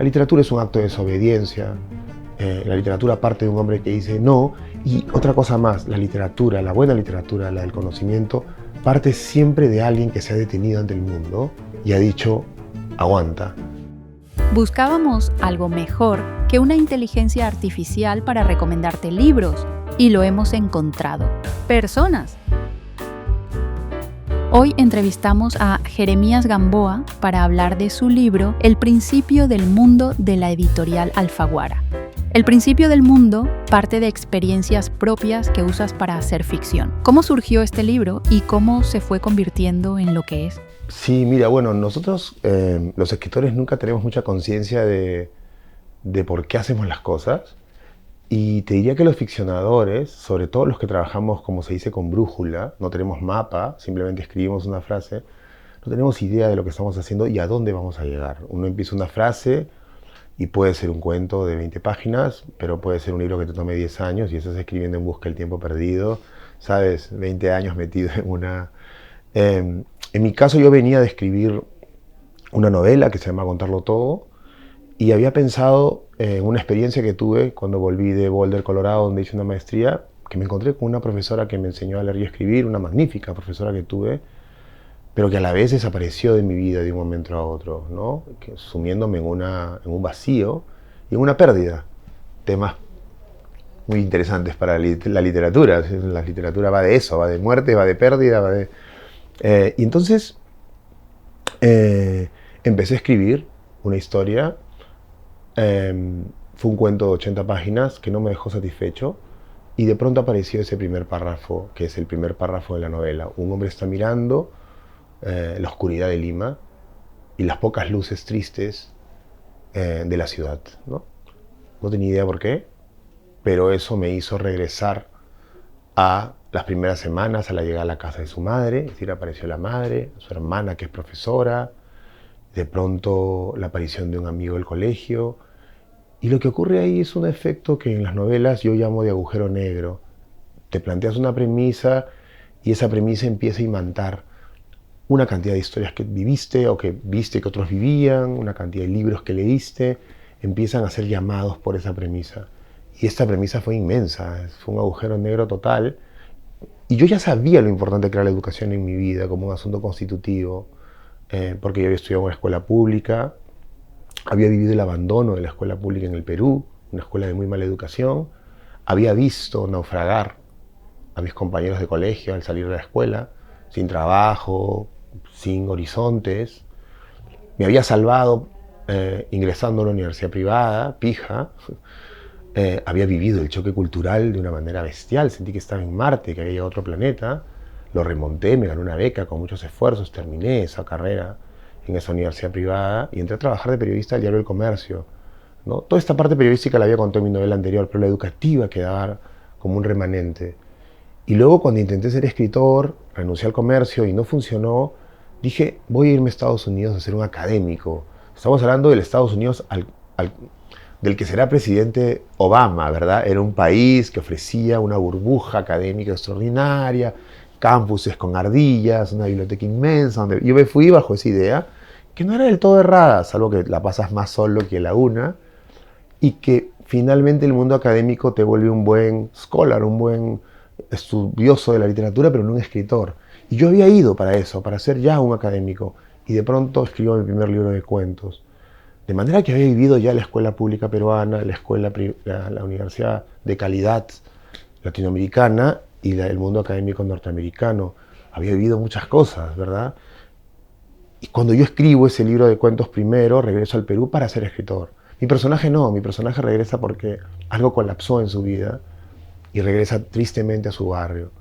La literatura es un acto de desobediencia. La literatura parte de un hombre que dice no. Y otra cosa más, la literatura, la buena literatura, la del conocimiento, parte siempre de alguien que se ha detenido ante el mundo y ha dicho, aguanta. Buscábamos algo mejor que una inteligencia artificial para recomendarte libros, y lo hemos encontrado: personas. Hoy entrevistamos a Jeremías Gamboa para hablar de su libro El principio del mundo, de la editorial Alfaguara. El principio del mundo parte de experiencias propias que usas para hacer ficción. ¿Cómo surgió este libro y cómo se fue convirtiendo en lo que es? Sí, mira, bueno, nosotros los escritores nunca tenemos mucha conciencia de por qué hacemos las cosas. Y te diría que los ficcionadores, sobre todo los que trabajamos, como se dice, con brújula, no tenemos mapa, simplemente escribimos una frase, no tenemos idea de lo que estamos haciendo y a dónde vamos a llegar. Uno empieza una frase y puede ser un cuento de 20 páginas, pero puede ser un libro que te tome 10 años y estás escribiendo en busca del tiempo perdido, ¿sabes? 20 años metido en una... en mi caso yo venía de escribir una novela que se llama Contarlo Todo y había pensado en una experiencia que tuve cuando volví de Boulder, Colorado, donde hice una maestría, que me encontré con una profesora que me enseñó a leer y escribir, una magnífica profesora que tuve, pero que a la vez desapareció de mi vida de un momento a otro, ¿no? Sumiéndome en un vacío y en una pérdida. Temas muy interesantes para la literatura. La literatura va de eso, va de muerte, va de pérdida, va de... y entonces empecé a escribir una historia. Fue un cuento de 80 páginas que no me dejó satisfecho y de pronto apareció ese primer párrafo, que es el primer párrafo de la novela. Un hombre está mirando la oscuridad de Lima y las pocas luces tristes de la ciudad, ¿no? No tenía idea por qué, pero eso me hizo regresar a las primeras semanas, a la llegada a la casa de su madre. Es decir, apareció la madre, su hermana que es profesora, de pronto la aparición de un amigo del colegio. Y lo que ocurre ahí es un efecto que en las novelas yo llamo de agujero negro. Te planteas una premisa y esa premisa empieza a imantar una cantidad de historias que viviste o que viste que otros vivían, una cantidad de libros que leíste, empiezan a ser llamados por esa premisa. Y esta premisa fue inmensa, fue un agujero negro total. Y yo ya sabía lo importante que era la educación en mi vida como un asunto constitutivo, porque yo había estudiado en una escuela pública, había vivido el abandono de la escuela pública en el Perú, una escuela de muy mala educación, había visto naufragar a mis compañeros de colegio al salir de la escuela, sin trabajo, sin horizontes. Me había salvado ingresando a una universidad privada, pija. Había vivido el choque cultural de una manera bestial, sentí que estaba en Marte, que había llegado a otro planeta. Lo remonté, me gané una beca con muchos esfuerzos, terminé esa carrera en esa universidad privada y entré a trabajar de periodista al diario El Comercio, ¿no? Toda esta parte periodística la había contado en mi novela anterior, pero la educativa quedaba como un remanente. Y luego cuando intenté ser escritor, renuncié al comercio y no funcionó, dije, voy a irme a Estados Unidos a ser un académico. Estamos hablando del Estados Unidos del que será presidente Obama, ¿verdad? Era un país que ofrecía una burbuja académica extraordinaria, campuses con ardillas, una biblioteca inmensa, donde yo me fui bajo esa idea, que no era del todo errada, salvo que la pasas más solo que la una, y que finalmente el mundo académico te vuelve un buen scholar, un buen estudioso de la literatura, pero no un escritor. Y yo había ido para eso, para ser ya un académico, y de pronto escribo mi primer libro de cuentos. De manera que había vivido ya la escuela pública peruana, la universidad de calidad latinoamericana y el mundo académico norteamericano. Había vivido muchas cosas, ¿verdad? Y cuando yo escribo ese libro de cuentos primero, regreso al Perú para ser escritor. Mi personaje no, mi personaje regresa porque algo colapsó en su vida y regresa tristemente a su barrio.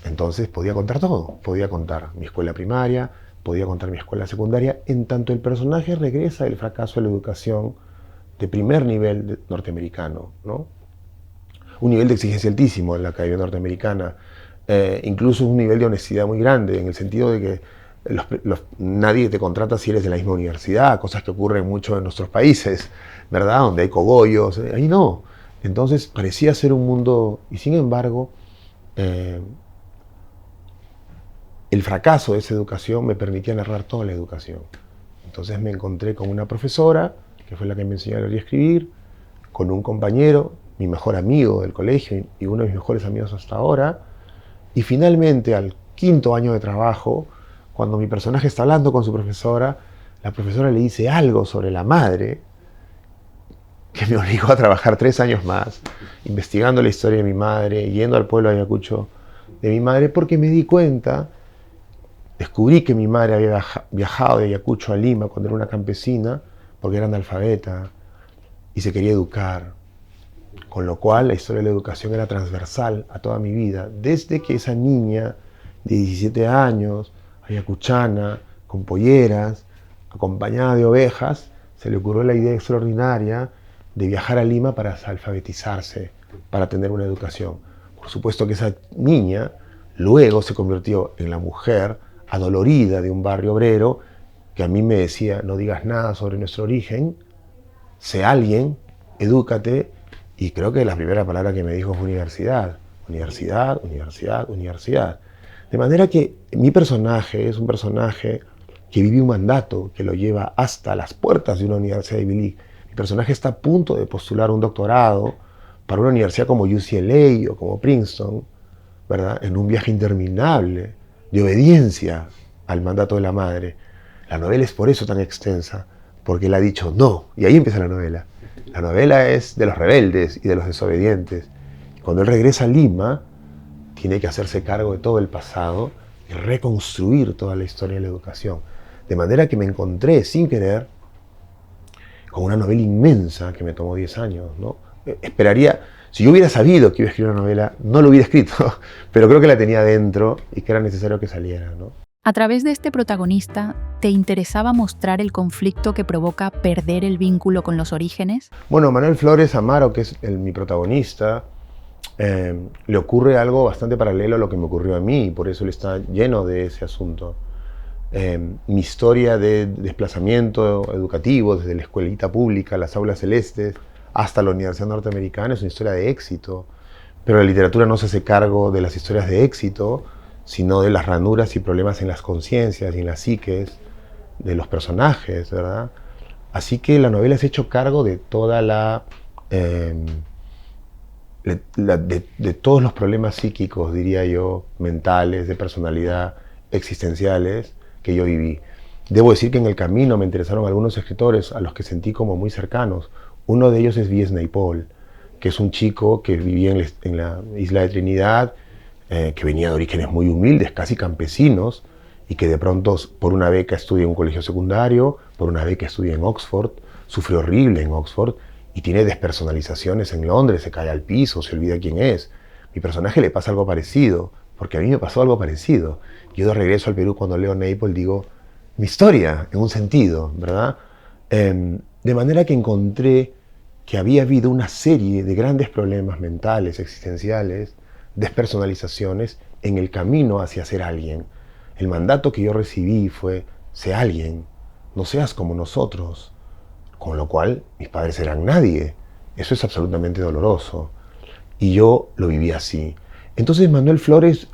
Entonces podía contar todo, podía contar mi escuela primaria, podía contar mi escuela secundaria, en tanto el personaje regresa del fracaso de la educación de primer nivel norteamericano, ¿no? Un nivel de exigencia altísimo en la academia norteamericana, incluso un nivel de honestidad muy grande, en el sentido de que nadie te contrata si eres de la misma universidad, cosas que ocurren mucho en nuestros países, ¿verdad? Donde hay cogollos, ahí no. Entonces parecía ser un mundo, y sin embargo, el fracaso de esa educación me permitía narrar toda la educación. Entonces me encontré con una profesora que fue la que me enseñó a leer y escribir, con un compañero, mi mejor amigo del colegio y uno de mis mejores amigos hasta ahora. Y finalmente, al quinto año de trabajo, cuando mi personaje está hablando con su profesora, la profesora le dice algo sobre la madre que me obligó a trabajar 3 años más, investigando la historia de mi madre, yendo al pueblo de Ayacucho de mi madre, porque me di cuenta, descubrí que mi madre había viajado de Ayacucho a Lima cuando era una campesina, porque era analfabeta y se quería educar. Con lo cual la historia de la educación era transversal a toda mi vida, desde que esa niña de 17 años, ayacuchana, con polleras, acompañada de ovejas, se le ocurrió la idea extraordinaria de viajar a Lima para alfabetizarse, para tener una educación. Por supuesto que esa niña luego se convirtió en la mujer adolorida de un barrio obrero que a mí me decía: no digas nada sobre nuestro origen, sé alguien, edúcate. Y creo que la primera palabra que me dijo fue universidad. Universidad, universidad, universidad. De manera que mi personaje es un personaje que vive un mandato que lo lleva hasta las puertas de una universidad de Ivy League. Mi personaje está a punto de postular un doctorado para una universidad como UCLA o como Princeton, ¿verdad? En un viaje interminable de obediencia al mandato de la madre. La novela es por eso tan extensa, porque él ha dicho no, y ahí empieza la novela. La novela es de los rebeldes y de los desobedientes. Y cuando él regresa a Lima, tiene que hacerse cargo de todo el pasado y reconstruir toda la historia de la educación. De manera que me encontré, sin querer, con una novela inmensa que me tomó 10 años, ¿no? Esperaría, si yo hubiera sabido que iba a escribir una novela, no lo hubiera escrito, pero creo que la tenía dentro y que era necesario que saliera, ¿no? A través de este protagonista, ¿te interesaba mostrar el conflicto que provoca perder el vínculo con los orígenes? Bueno, Manuel Flores Amaro, que es mi protagonista, le ocurre algo bastante paralelo a lo que me ocurrió a mí, y por eso él está lleno de ese asunto. Mi historia de desplazamiento educativo, desde la escuelita pública, las aulas celestes, hasta la Universidad Norteamericana, es una historia de éxito. Pero la literatura no se hace cargo de las historias de éxito, sino de las ranuras y problemas en las conciencias y en las psiques de los personajes, ¿verdad? Así que la novela se ha hecho cargo de toda de todos los problemas psíquicos, diría yo, mentales, de personalidad, existenciales, que yo viví. Debo decir que en el camino me interesaron algunos escritores a los que sentí como muy cercanos. Uno de ellos es V.S. Naipaul, que es un chico que vivía en la isla de Trinidad, que venía de orígenes muy humildes, casi campesinos, y que de pronto por una beca estudia en un colegio secundario, por una beca estudia en Oxford, sufre horrible en Oxford, y tiene despersonalizaciones en Londres, se cae al piso, se olvida quién es. Mi personaje le pasa algo parecido, porque a mí me pasó algo parecido. Yo de regreso al Perú cuando leo Naipaul digo, mi historia, en un sentido, ¿verdad? De manera que encontré que había habido una serie de grandes problemas mentales, existenciales, despersonalizaciones en el camino hacia ser alguien. El mandato que yo recibí fue, sé alguien, no seas como nosotros. Con lo cual, mis padres eran nadie. Eso es absolutamente doloroso. Y yo lo viví así. Entonces Manuel Flores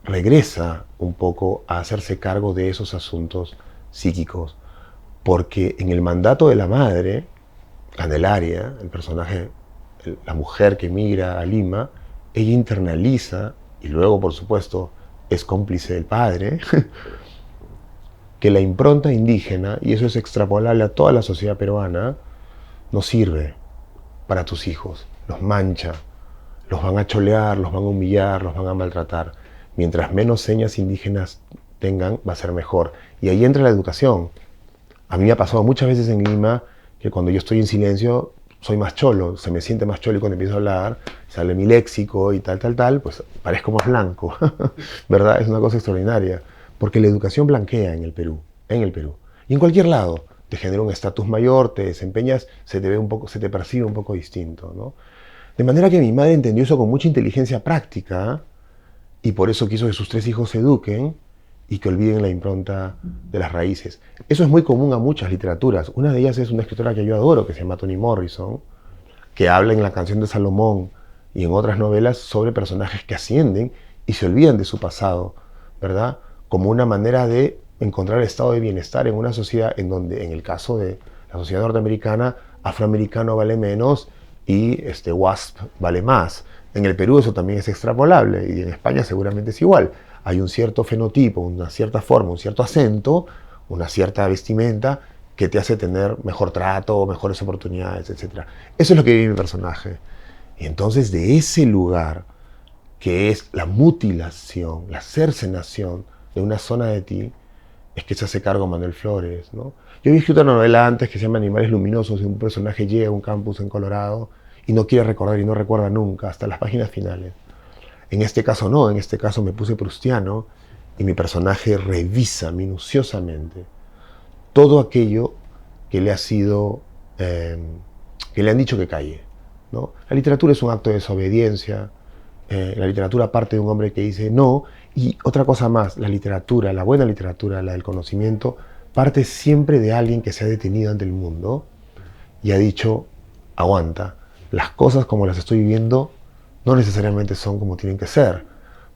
regresa un poco a hacerse cargo de esos asuntos psíquicos, porque en el mandato de la madre, Candelaria, el personaje, la mujer que migra a Lima, ella internaliza, y luego por supuesto es cómplice del padre, que la impronta indígena, y eso es extrapolable a toda la sociedad peruana, no sirve para tus hijos, los mancha, los van a cholear, los van a humillar, los van a maltratar. Mientras menos señas indígenas tengan, va a ser mejor. Y ahí entra la educación. A mí me ha pasado muchas veces en Lima que cuando yo estoy en silencio soy más cholo, se me siente más cholo y cuando empiezo a hablar, sale mi léxico y tal, pues parezco más blanco, ¿verdad? Es una cosa extraordinaria, porque la educación blanquea en el Perú, y en cualquier lado, te genera un estatus mayor, te desempeñas, se te percibe un poco distinto, ¿no? De manera que mi madre entendió eso con mucha inteligencia práctica, y por eso quiso que sus 3 hijos se eduquen, y que olviden la impronta de las raíces. Eso es muy común a muchas literaturas. Una de ellas es una escritora que yo adoro, que se llama Toni Morrison, que habla en La canción de Salomón y en otras novelas sobre personajes que ascienden y se olvidan de su pasado, ¿verdad? Como una manera de encontrar el estado de bienestar en una sociedad en donde, en el caso de la sociedad norteamericana, afroamericano vale menos y WASP vale más. En el Perú eso también es extrapolable y en España seguramente es igual. Hay un cierto fenotipo, una cierta forma, un cierto acento, una cierta vestimenta que te hace tener mejor trato, mejores oportunidades, etc. Eso es lo que vive mi personaje. Y entonces de ese lugar, que es la mutilación, la cercenación de una zona de ti, es que se hace cargo Manuel Flores, ¿no? Yo había escrito una novela antes que se llama Animales Luminosos, y un personaje llega a un campus en Colorado y no quiere recordar y no recuerda nunca, hasta las páginas finales. En este caso no, en este caso me puse proustiano y mi personaje revisa minuciosamente todo aquello que le ha sido, que le han dicho que calle, ¿no? La literatura es un acto de desobediencia, la literatura parte de un hombre que dice no, y otra cosa más, la literatura, la buena literatura, la del conocimiento, parte siempre de alguien que se ha detenido ante el mundo y ha dicho, aguanta, las cosas como las estoy viviendo no necesariamente son como tienen que ser,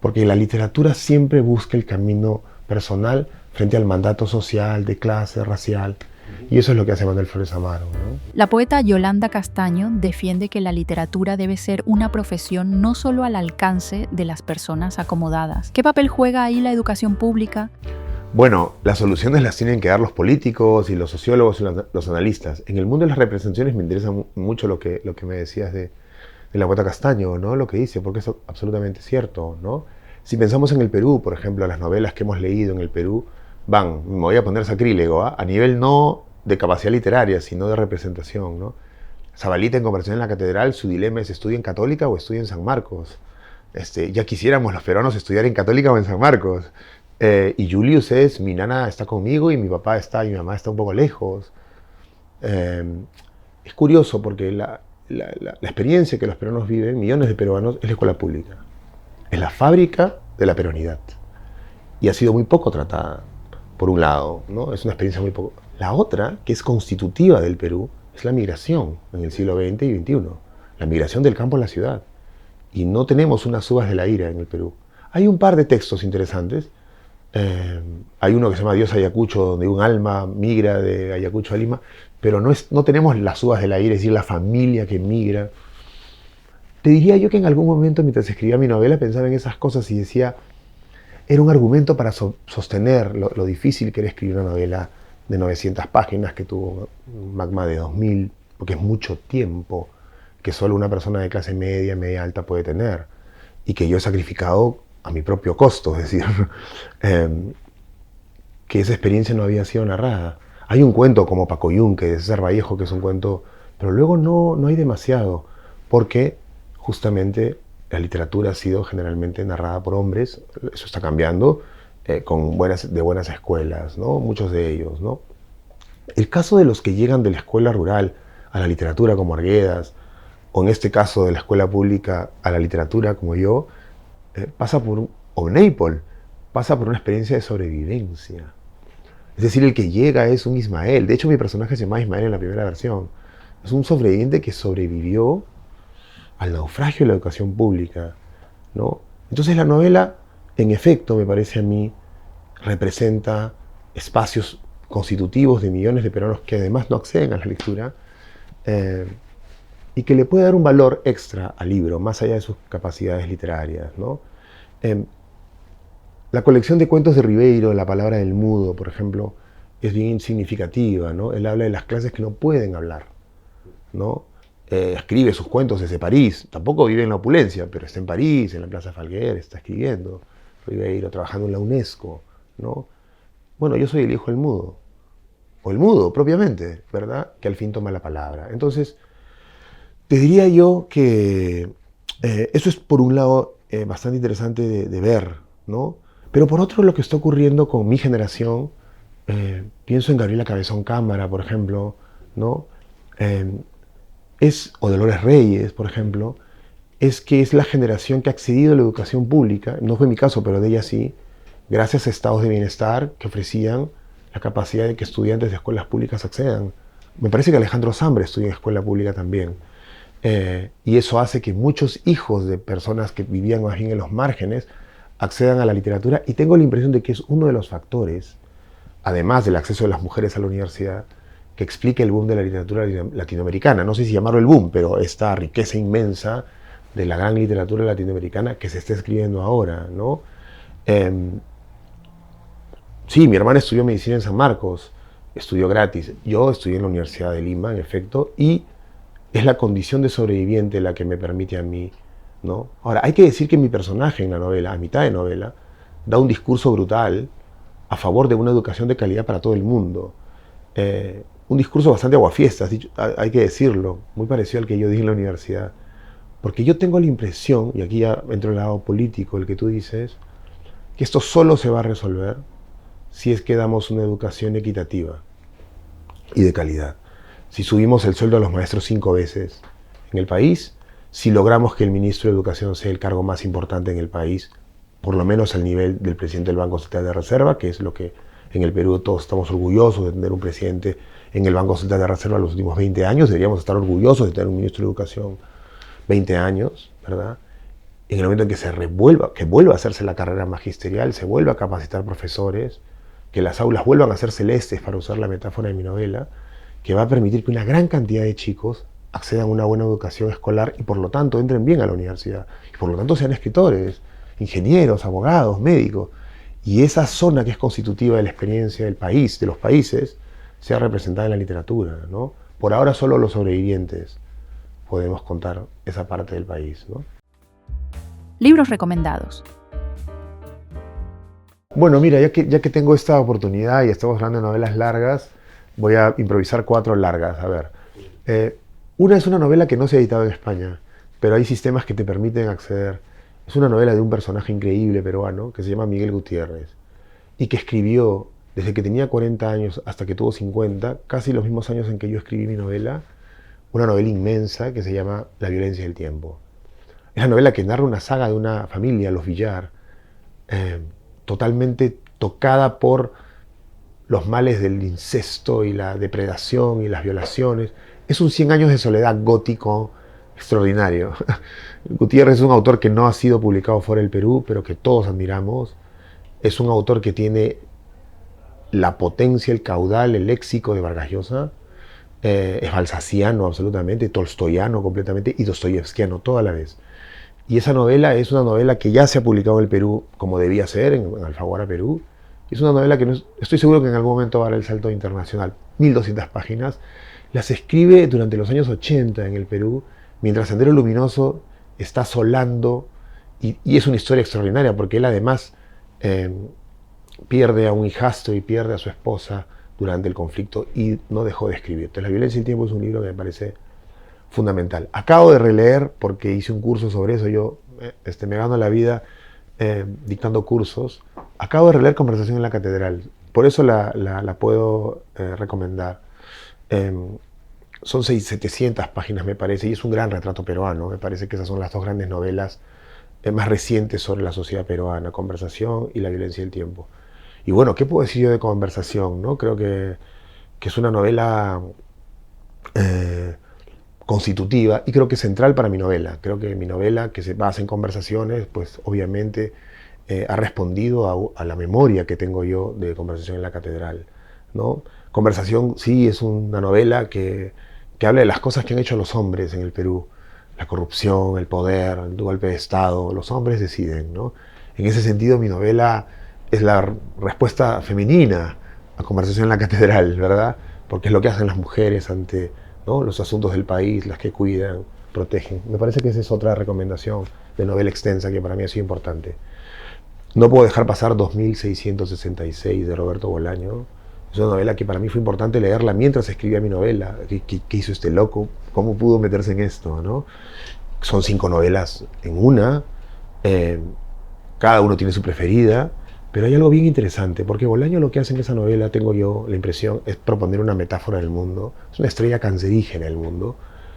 porque la literatura siempre busca el camino personal frente al mandato social, de clase, racial, y eso es lo que hace Manuel Flores Amaro, ¿no? La poeta Yolanda Castaño defiende que la literatura debe ser una profesión no solo al alcance de las personas acomodadas. ¿Qué papel juega ahí la educación pública? Bueno, las soluciones las tienen que dar los políticos y los sociólogos y los analistas. En el mundo de las representaciones me interesa mucho lo que me decías de la poeta Castaño, ¿no? Lo que dice, porque es absolutamente cierto, ¿no? Si pensamos en el Perú, por ejemplo, las novelas que hemos leído en el Perú, me voy a poner sacrílego, a nivel no de capacidad literaria, sino de representación, ¿no? Zabalita en Conversación en la Catedral, su dilema es ¿estudia en Católica o estudia en San Marcos? Ya quisiéramos los peruanos estudiar en Católica o en San Marcos. Y Julius es, mi nana está conmigo y mi papá está, y mi mamá está un poco lejos. Es curioso porque la experiencia que los peruanos viven, millones de peruanos, es la escuela pública. Es la fábrica de la peronidad. Y ha sido muy poco tratada, por un lado, ¿no? Es una experiencia muy poco. La otra, que es constitutiva del Perú, es la migración en el siglo XX y XXI. La migración del campo a la ciudad. Y no tenemos unas uvas de la ira en el Perú. Hay un par de textos interesantes. Hay uno que se llama Dios Ayacucho, donde un alma migra de Ayacucho a Lima, pero no tenemos las uvas de la ira, es decir, la familia que migra. Te diría yo que en algún momento, mientras escribía mi novela, pensaba en esas cosas y decía, era un argumento para sostener lo difícil que era escribir una novela de 900 páginas que tuvo un magma de 2000, porque es mucho tiempo que solo una persona de clase media, media alta puede tener, y que yo he sacrificado a mi propio costo, es decir, que esa experiencia no había sido narrada. Hay un cuento como Pacoyunque, de César Vallejo, que es un cuento, pero luego no hay demasiado, porque justamente la literatura ha sido generalmente narrada por hombres, eso está cambiando, de buenas escuelas, ¿no? Muchos de ellos, ¿no? El caso de los que llegan de la escuela rural a la literatura como Arguedas, o en este caso de la escuela pública a la literatura como yo, o Naipaul, pasa por una experiencia de sobrevivencia. Es decir, el que llega es un Ismael. De hecho, mi personaje se llama Ismael en la primera versión. Es un sobreviviente que sobrevivió al naufragio de la educación pública, ¿no? Entonces la novela, en efecto, me parece a mí, representa espacios constitutivos de millones de peruanos que además no acceden a la lectura, y que le puede dar un valor extra al libro, más allá de sus capacidades literarias, ¿no? La colección de cuentos de Ribeiro, La palabra del mudo, por ejemplo, es bien significativa, ¿no? Él habla de las clases que no pueden hablar, ¿no? Escribe sus cuentos desde París, tampoco vive en la opulencia, pero está en París, en la Plaza Falguer, está escribiendo, Ribeiro, trabajando en la UNESCO, ¿no? Bueno, yo soy el hijo del mudo, o el mudo propiamente, ¿verdad? Que al fin toma la palabra. Entonces, te diría yo que eso es por un lado bastante interesante de ver, ¿no? Pero por otro, lo que está ocurriendo con mi generación, pienso en Gabriela Cabezón Cámara, por ejemplo, ¿no? O Dolores Reyes, por ejemplo, es que es la generación que ha accedido a la educación pública, no fue mi caso, pero de ella sí, gracias a estados de bienestar que ofrecían la capacidad de que estudiantes de escuelas públicas accedan. Me parece que Alejandro Sambre estudia en escuela pública también. Y eso hace que muchos hijos de personas que vivían más bien en los márgenes accedan a la literatura, y tengo la impresión de que es uno de los factores, además del acceso de las mujeres a la universidad, que explique el boom de la literatura latinoamericana. No sé si llamarlo el boom, pero esta riqueza inmensa de la gran literatura latinoamericana que se está escribiendo ahora, ¿no? Sí, mi hermana estudió medicina en San Marcos, estudió gratis. Yo estudié en la Universidad de Lima, en efecto, y es la condición de sobreviviente la que me permite a mí, ¿no? Ahora, hay que decir que mi personaje en la novela, a mitad de novela, da un discurso brutal a favor de una educación de calidad para todo el mundo. Un discurso bastante aguafiestas, hay que decirlo, muy parecido al que yo di en la universidad. Porque yo tengo la impresión, y aquí ya entro el lado político, el que tú dices, que esto solo se va a resolver si es que damos una educación equitativa y de calidad. Si subimos el sueldo a los maestros 5 veces en el país, si logramos que el ministro de Educación sea el cargo más importante en el país, por lo menos al nivel del presidente del Banco Central de Reserva, que es lo que en el Perú todos estamos orgullosos de tener un presidente en el Banco Central de Reserva los últimos 20 años, deberíamos estar orgullosos de tener un ministro de Educación 20 años, ¿verdad? En el momento en que vuelva a hacerse la carrera magisterial, se vuelva a capacitar profesores, que las aulas vuelvan a ser celestes, para usar la metáfora de mi novela, que va a permitir que una gran cantidad de chicos accedan a una buena educación escolar y por lo tanto entren bien a la universidad, y por lo tanto sean escritores, ingenieros, abogados, médicos, y esa zona que es constitutiva de la experiencia del país, de los países, sea representada en la literatura, ¿no? Por ahora solo los sobrevivientes podemos contar esa parte del país, ¿no? Libros recomendados. Bueno, mira, ya que tengo esta oportunidad y estamos hablando de novelas largas, voy a improvisar 4 largas. A ver, una es una novela que no se ha editado en España, pero hay sistemas que te permiten acceder. Es una novela de un personaje increíble peruano que se llama Miguel Gutiérrez y que escribió desde que tenía 40 años hasta que tuvo 50, casi los mismos años en que yo escribí mi novela, una novela inmensa que se llama La violencia del tiempo. Es la novela que narra una saga de una familia, los Villar, totalmente tocada por los males del incesto y la depredación y las violaciones. Es un 100 años de soledad gótico extraordinario. Gutiérrez es un autor que no ha sido publicado fuera del Perú, pero que todos admiramos. Es un autor que tiene la potencia, el caudal, el léxico de Vargas Llosa. Es alsaciano absolutamente, tolstoyano completamente y dostoyevskiano toda la vez. Y esa novela es una novela que ya se ha publicado en el Perú como debía ser, en Alfaguara, Perú. Es una novela que estoy seguro que en algún momento va a dar el salto internacional. 1200 páginas. Las escribe durante los años 80 en el Perú, mientras Sendero Luminoso está asolando. Y es una historia extraordinaria, porque él además pierde a un hijastro y pierde a su esposa durante el conflicto y no dejó de escribir. Entonces, La violencia del tiempo es un libro que me parece fundamental. Acabo de releer, porque hice un curso sobre eso, yo me gano la vida dictando cursos. Acabo de releer Conversación en la Catedral, por eso la puedo recomendar. Son 700 páginas, me parece, y es un gran retrato peruano. Me parece que esas son las 2 grandes novelas más recientes sobre la sociedad peruana, Conversación y La violencia del tiempo. Y bueno, ¿qué puedo decir yo de Conversación, ¿no? Creo que es una novela constitutiva y creo que central para mi novela. Creo que mi novela, que se basa en conversaciones, pues obviamente ha respondido a la memoria que tengo yo de Conversación en la Catedral, ¿no? Conversación sí es una novela que habla de las cosas que han hecho los hombres en el Perú. La corrupción, el poder, el golpe de Estado, los hombres deciden, ¿no? En ese sentido mi novela es la respuesta femenina a Conversación en la Catedral, ¿verdad? Porque es lo que hacen las mujeres ante, ¿no?, los asuntos del país, las que cuidan, protegen. Me parece que esa es otra recomendación de novela extensa que para mí ha sido importante. No puedo dejar pasar 2666 de Roberto Bolaño. Es una novela que para mí fue importante leerla mientras escribía mi novela. ¿Qué hizo este loco? ¿Cómo pudo meterse en esto, ¿no? Son 5 novelas en una. Cada uno tiene su preferida. Pero hay algo bien interesante, porque Bolaño lo que hace en esa novela, tengo yo la impresión, es proponer una metáfora del mundo. Es una estrella cancerígena del mundo,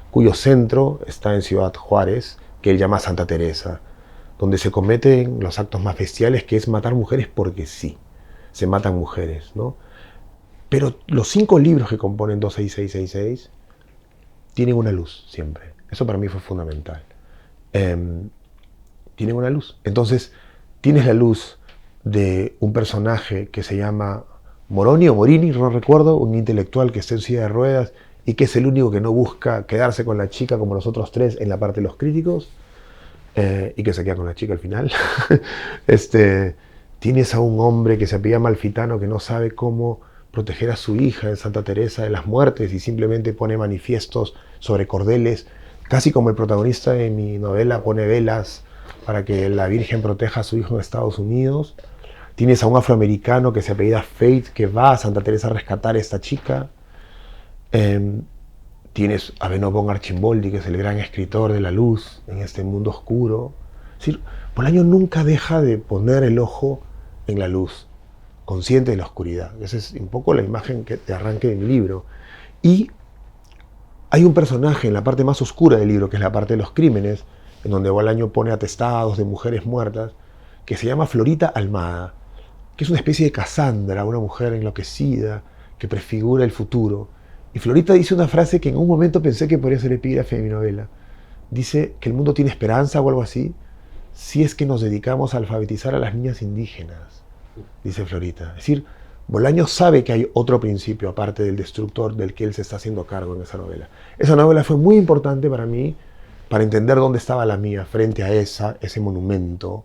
cuyo centro está en Ciudad Juárez, que él llama Santa Teresa, donde se cometen los actos más bestiales, que es matar mujeres porque sí. Se matan mujeres, ¿no? Pero los 5 libros que componen 26666 tienen una luz siempre. Eso para mí fue fundamental. Tienen una luz. Entonces, tienes la luz de un personaje que se llama Moroni o Morini, no recuerdo, un intelectual que está en silla de ruedas y que es el único que no busca quedarse con la chica como los otros tres en la parte de los críticos, y que se queda con la chica al final. Tienes a un hombre que se apellida Malfitano que no sabe cómo proteger a su hija en Santa Teresa de las muertes y simplemente pone manifiestos sobre cordeles, casi como el protagonista de mi novela pone velas para que la Virgen proteja a su hijo en Estados Unidos. Tienes a un afroamericano que se apellida Faith que va a Santa Teresa a rescatar a esta chica. Tienes a Benobón Archimboldi, que es el gran escritor de la luz en este mundo oscuro. Es decir, Bolaño nunca deja de poner el ojo en la luz, consciente de la oscuridad. Esa es un poco la imagen que te arranque de mi libro. Y hay un personaje en la parte más oscura del libro, que es la parte de los crímenes, en donde Bolaño pone atestados de mujeres muertas, que se llama Florita Almada, que es una especie de Cassandra, una mujer enloquecida, que prefigura el futuro. Y Florita dice una frase que en un momento pensé que podría ser epígrafe de mi novela. Dice que el mundo tiene esperanza o algo así, si es que nos dedicamos a alfabetizar a las niñas indígenas, dice Florita. Es decir, Bolaño sabe que hay otro principio aparte del destructor del que él se está haciendo cargo en esa novela. Esa novela fue muy importante para mí, para entender dónde estaba la mía frente a ese monumento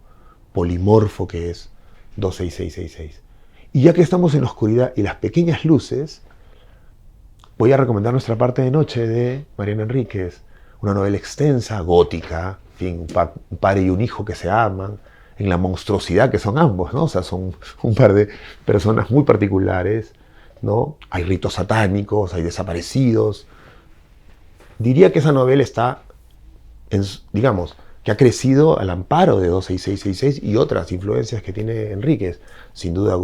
polimorfo que es 26666. Y ya que estamos en la oscuridad y las pequeñas luces, voy a recomendar Nuestra parte de noche de Mariana Enríquez, una novela extensa, gótica, en fin, un padre y un hijo que se aman, en la monstruosidad que son ambos, ¿no? O sea, son un par de personas muy particulares, ¿no? Hay ritos satánicos, hay desaparecidos. Diría que esa novela está, digamos, que ha crecido al amparo de 26666 y otras influencias que tiene Enríquez. Sin duda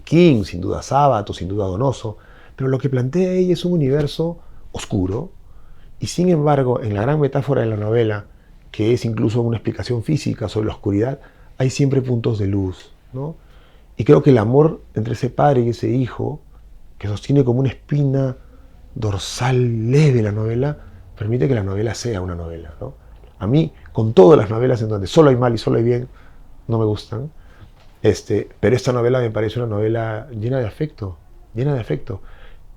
King, sin duda Sábato, sin duda Donoso. Pero lo que plantea ella es un universo oscuro y sin embargo en la gran metáfora de la novela, que es incluso una explicación física sobre la oscuridad, hay siempre puntos de luz, ¿no? Y creo que el amor entre ese padre y ese hijo, que sostiene como una espina dorsal leve la novela, permite que la novela sea una novela, ¿no? A mí, con todas las novelas en donde solo hay mal y solo hay bien, no me gustan, pero esta novela me parece una novela llena de afecto,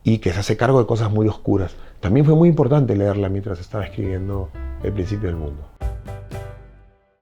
y que se hace cargo de cosas muy oscuras. También fue muy importante leerla mientras estaba escribiendo El principio del mundo.